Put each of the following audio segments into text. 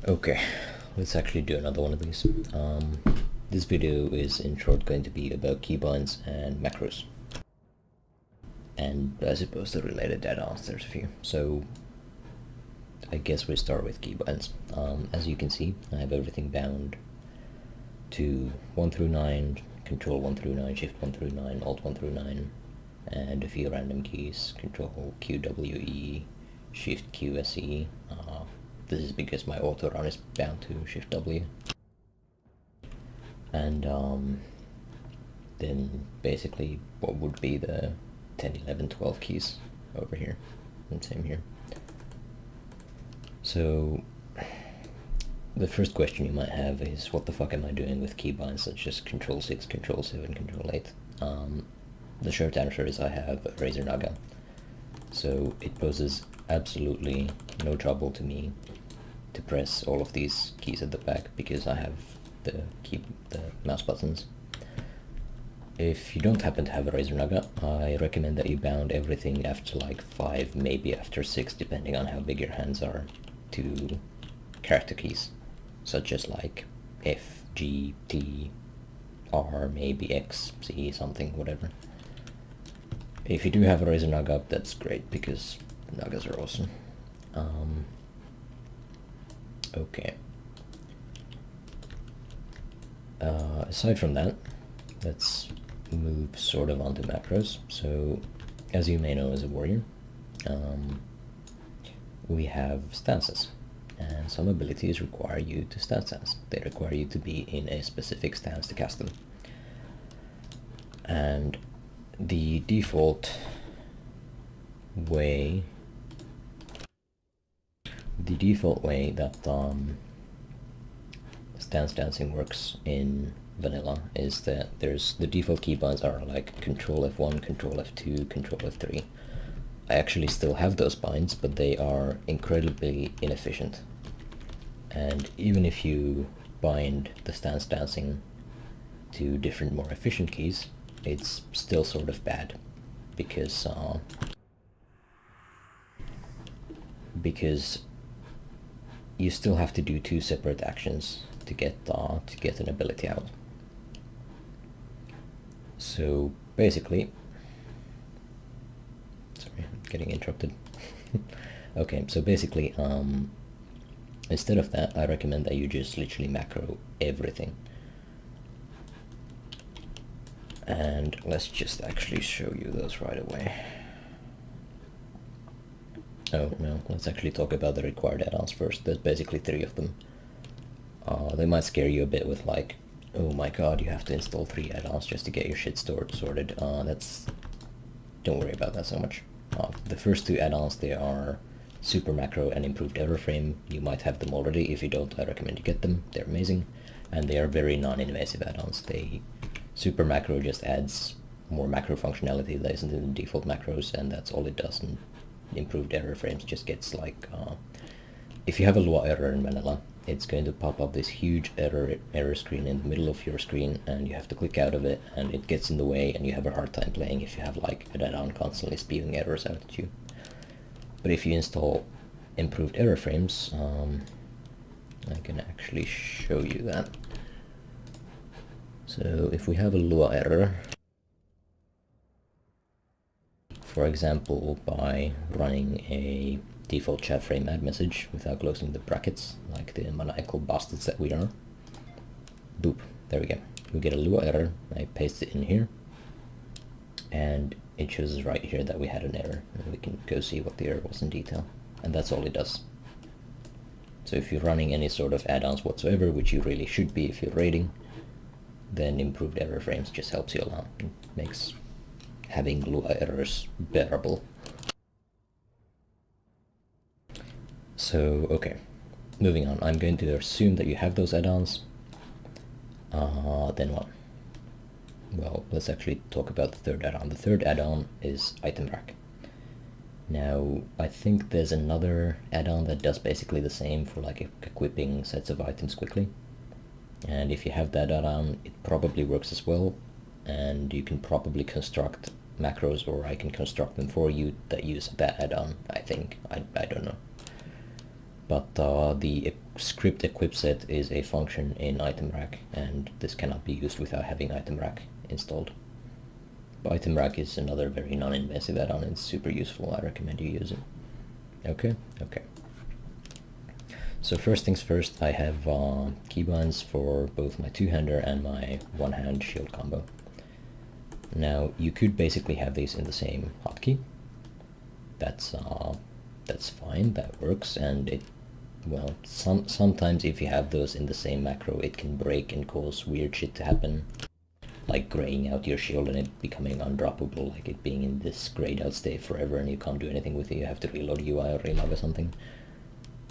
Okay, let's actually do another one of these. This video is in short going to be about keybinds and macros, and I suppose the related add-ons. There's a few, so I guess we start with keybinds. As you can see, I have everything bound to 1 through 9, Control 1 through 9, Shift 1 through 9, Alt 1 through 9, and a few random keys, Control QWE, Shift QSE. This is because my auto run is bound to Shift W. And then basically what would be the 10, 11, 12 keys over here, and same here. So the first question you might have is, what the fuck am I doing with keybinds such as Control 6, Control 7, Control 8? The short answer is I have a Razer Naga, so it poses absolutely no trouble to me to press all of these keys at the back because I have the mouse buttons. If you don't happen to have a Razer Naga, I recommend that you bound everything after like 5, maybe after 6, depending on how big your hands are, to character keys, such as like F, G, T, R, maybe X, C, something, whatever. If you do have a Razer Naga, that's great because Nagas are awesome. Okay. Aside from that, let's move sort of onto macros. So, as you may know as a warrior, we have stances, and some abilities require you to stance. They require you to be in a specific stance to cast them. And the default way that stance dancing works in vanilla is that there's the default keybinds are like Control F1, Control F2, Control F3. I actually still have those binds, but they are incredibly inefficient. And even if you bind the stance dancing to different, more efficient keys, it's still sort of bad because you still have to do 2 separate actions to get an ability out. So basically, sorry, I'm getting interrupted. Okay, so basically, instead of that, I recommend that you just literally macro everything. And let's just actually show you those right away. Oh no, let's actually talk about the required add-ons first. There's basically 3 of them. They might scare you a bit with like, oh my god, you have to install 3 add-ons just to get your shit sorted. Don't worry about that so much. The first 2 add-ons, they are Super Macro and Improved Error Frame. You might have them already. If you don't, I recommend you get them. They're amazing, and they are very non-invasive add-ons. Super Macro just adds more macro functionality that isn't in the default macros, and that's all it does. And Improved Error Frames just gets like, if you have a Lua error in vanilla, it's going to pop up this huge error screen in the middle of your screen, and you have to click out of it, and it gets in the way, and you have a hard time playing if you have like an add-on constantly spewing errors out at you. But if you install Improved Error Frames, I can actually show you that. So if we have a Lua error, for example, by running a default chat frame add message without closing the brackets, like the maniacal bastards that we are, boop, there we go. We get a Lua error, I paste it in here, and it shows us right here that we had an error, and we can go see what the error was in detail, and that's all it does. So if you're running any sort of add-ons whatsoever, which you really should be if you're raiding, then Improved Error Frames just helps you a lot. It makes having Lua errors bearable. So, okay, moving on. I'm going to assume that you have those add-ons. Then what? Well, let's actually talk about the third add-on. The third add-on is Item Rack. Now, I think there's another add-on that does basically the same for like equipping sets of items quickly. And if you have that add-on, it probably works as well, and you can probably construct macros, or I can construct them for you that use that add-on, I think. I don't know. but the script equip set is a function in item rack, and this cannot be used without having item rack installed. But item rack is another very non-invasive add-on. It's super useful. I recommend you use it. Okay. So first things first, I have keybinds for both my two-hander and my one-hand shield combo. Now you could basically have these in the same hotkey. That's fine. That works, and it, well, sometimes if you have those in the same macro, it can break and cause weird shit to happen, like graying out your shield and it becoming undroppable, like it being in this grayed out state forever and you can't do anything with it. You have to reload UI or relog or something.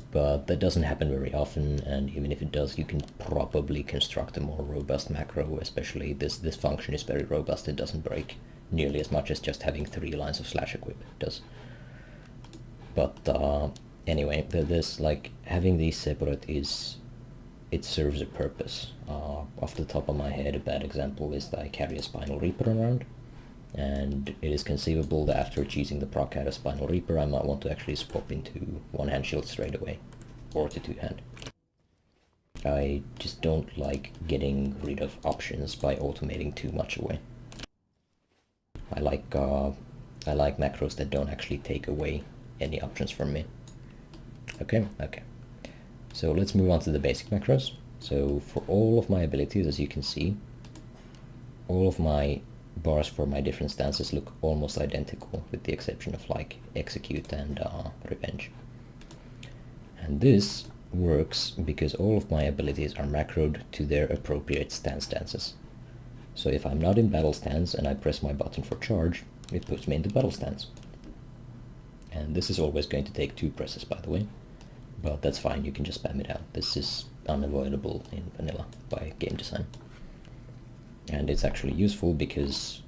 But that doesn't happen very often, and even if it does, you can probably construct a more robust macro. Especially this function is very robust. It doesn't break nearly as much as just having 3 lines of /equip does. But anyway, this, like, having these separate it serves a purpose. Off the top of my head, a bad example is that I carry a Spinal Reaper around, and it is conceivable that after choosing the proc out of Spinal Reaper, I might want to actually swap into one-hand shield straight away, or to two-hand. I just don't like getting rid of options by automating too much away. I like macros that don't actually take away any options from me. Okay. So let's move on to the basic macros. So for all of my abilities, as you can see, all of my bars for my different stances look almost identical, with the exception of like execute and revenge. And this works because all of my abilities are macroed to their appropriate stances. So if I'm not in battle stance and I press my button for charge, it puts me into battle stance. And this is always going to take 2 presses, by the way, but that's fine, you can just spam it out. This is unavoidable in vanilla by game design. And it's actually useful because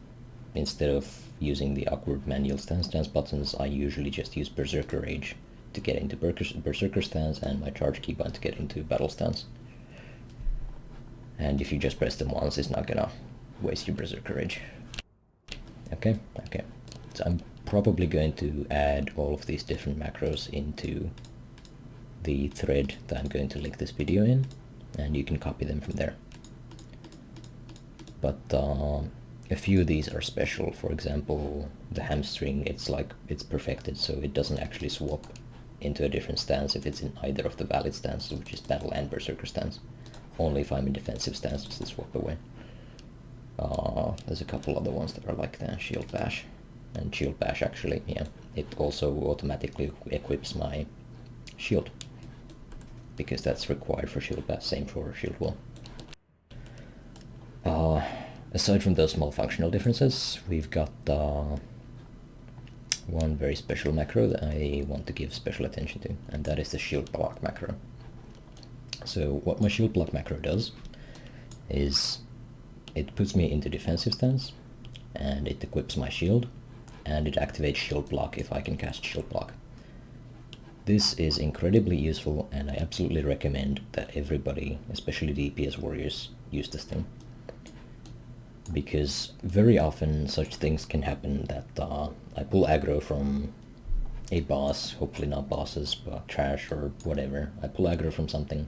instead of using the awkward manual stance buttons, I usually just use Berserker Rage to get into Berserker stance and my charge keybind to get into battle stance. And if you just press them once, it's not gonna waste your Berserker Rage. Okay. So I'm probably going to add all of these different macros into the thread that I'm going to link this video in, and you can copy them from there. But a few of these are special. For example, the hamstring, it's perfected so it doesn't actually swap into a different stance if it's in either of the valid stances, which is battle and berserker stance. Only if I'm in defensive stance does it swap away. There's a couple other ones that are like the shield bash, and shield bash actually, yeah, it also automatically equips my shield because that's required for shield bash. Same for shield wall. Aside from those small functional differences, we've got one very special macro that I want to give special attention to, and that is the shield block macro. So what my shield block macro does is it puts me into defensive stance, and it equips my shield, and it activates shield block if I can cast shield block. This is incredibly useful, and I absolutely recommend that everybody, especially DPS warriors, use this thing. Because very often such things can happen that I pull aggro from a boss, hopefully not bosses, but trash or whatever. I pull aggro from something,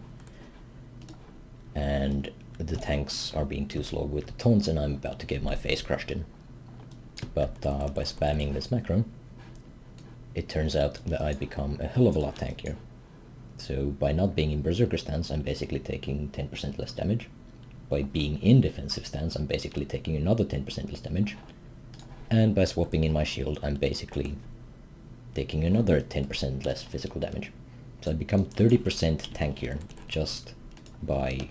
and the tanks are being too slow with the taunts, and I'm about to get my face crushed in. But by spamming this macro, it turns out that I become a hell of a lot tankier. So by not being in berserker stance, I'm basically taking 10% less damage. By being in defensive stance, I'm basically taking another 10% less damage. And by swapping in my shield, I'm basically taking another 10% less physical damage. So I become 30% tankier just by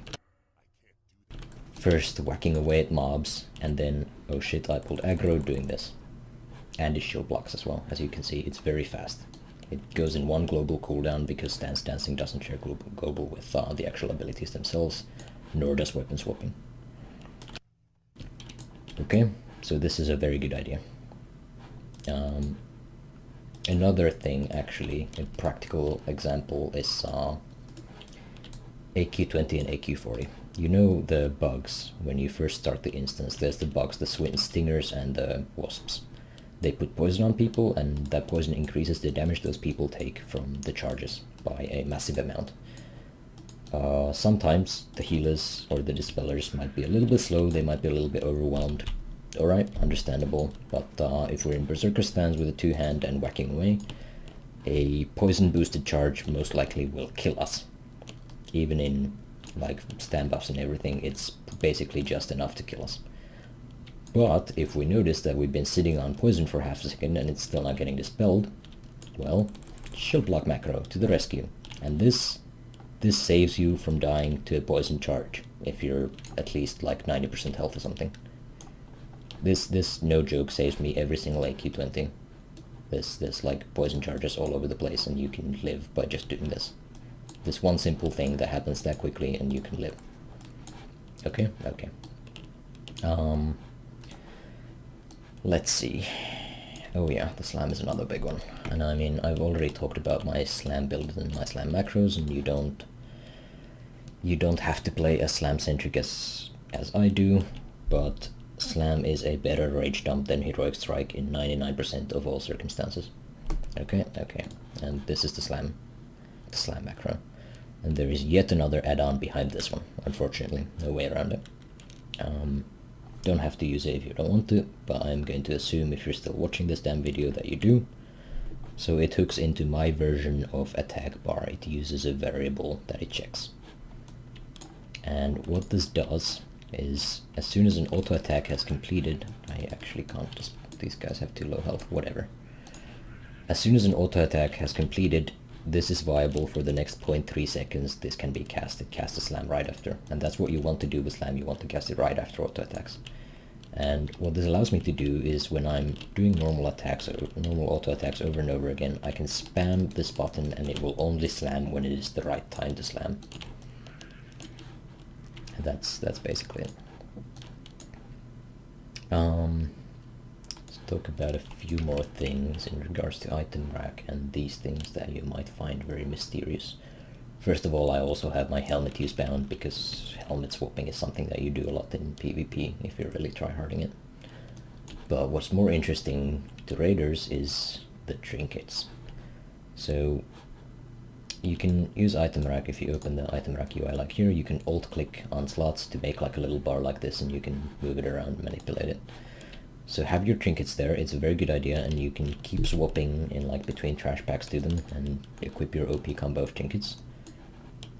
first whacking away at mobs, and then, oh shit, I pulled aggro doing this. And it shield blocks as well. As you can see, it's very fast. It goes in one global cooldown because stance dancing doesn't share global with the actual abilities themselves, nor does weapon swapping. Okay, so this is a very good idea. Another thing, actually, a practical example is AQ20 and AQ40. You know the bugs when you first start the instance. There's the bugs, the stingers and the wasps. they put poison on people, and that poison increases the damage those people take from the charges by a massive amount. Sometimes the healers or the dispellers might be a little bit slow, they might be a little bit overwhelmed. Alright, understandable, but if we're in berserker stance with a two-hand and whacking away, a poison boosted charge most likely will kill us. Even in like stand buffs and everything, it's basically just enough to kill us. But if we notice that we've been sitting on poison for half a second and it's still not getting dispelled, well, shield block macro to the rescue. And this saves you from dying to a poison charge if you're at least like 90% health or something. This no joke saves me every single AQ20. There's like poison charges all over the place, and you can live by just doing this. This one simple thing that happens that quickly and you can live. Okay. Let's see. Oh yeah, the slam is another big one. And I mean, I've already talked about my slam build and my slam macros, and you don't have to play as slam centric as I do, but slam is a better rage dump than heroic strike in 99% of all circumstances. Okay, and this is the slam macro. And there is yet another add-on behind this one, unfortunately, no way around it. Don't have to use it if you don't want to, but I'm going to assume if you're still watching this damn video that you do. So it hooks into my version of attack bar. It uses a variable that it checks. And what this does is, as soon as an auto attack has completed, I actually can't just, these guys have too low health, whatever. As soon as an auto attack has completed, this is viable for the next 0.3 seconds. This can be casted. Cast a slam right after, and that's what you want to do with slam. You want to cast it right after auto attacks. And what this allows me to do is, when I'm doing normal attacks, or normal auto attacks over and over again, I can spam this button and it will only slam when it is the right time to slam. And that's basically it. Let's talk about a few more things in regards to item rack and these things that you might find very mysterious. First of all, I also have my helmet use bound, because helmet swapping is something that you do a lot in PvP if you're really tryharding it. But what's more interesting to raiders is the trinkets. So you can use item rack. If you open the item rack UI like here, you can alt click on slots to make like a little bar like this, and you can move it around, manipulate it. So have your trinkets there. It's a very good idea, and you can keep swapping in like between trash packs to them and equip your OP combo of trinkets.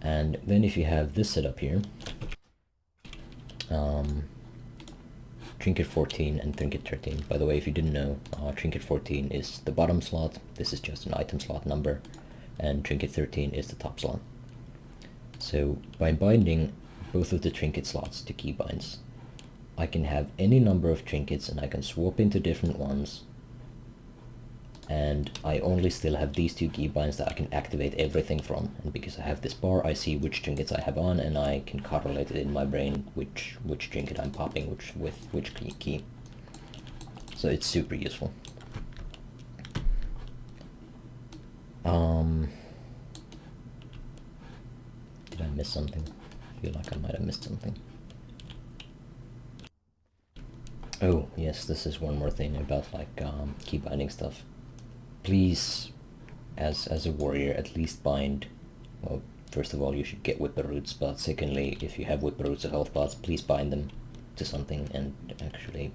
And then if you have this setup here, Trinket 14 and Trinket 13. By the way, if you didn't know, Trinket 14 is the bottom slot. This is just an item slot number. And Trinket 13 is the top slot. So by binding both of the trinket slots to keybinds, I can have any number of trinkets and I can swap into different ones. And I only still have these two keybinds that I can activate everything from. And because I have this bar, I see which trinkets I have on, and I can correlate it in my brain which trinket I'm popping with which key. So it's super useful. Did I miss something? I feel like I might have missed something. Oh yes, this is one more thing about like key binding stuff. Please, as a warrior, at least bind, well, first of all, you should get whipper roots, but secondly, if you have whipper roots or health pots, please bind them to something. And actually,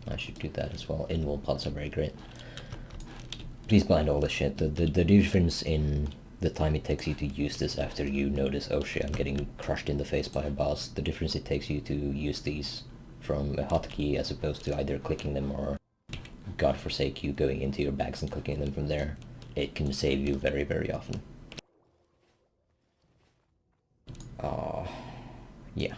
I should do that as well. Invul pots are very great. Please bind all the shit. The difference in the time it takes you to use this after you notice, oh shit, I'm getting crushed in the face by a boss, the difference it takes you to use these from a hotkey as opposed to either clicking them or, God forsake you, going into your bags and clicking them from there, it can save you very, very often. Yeah.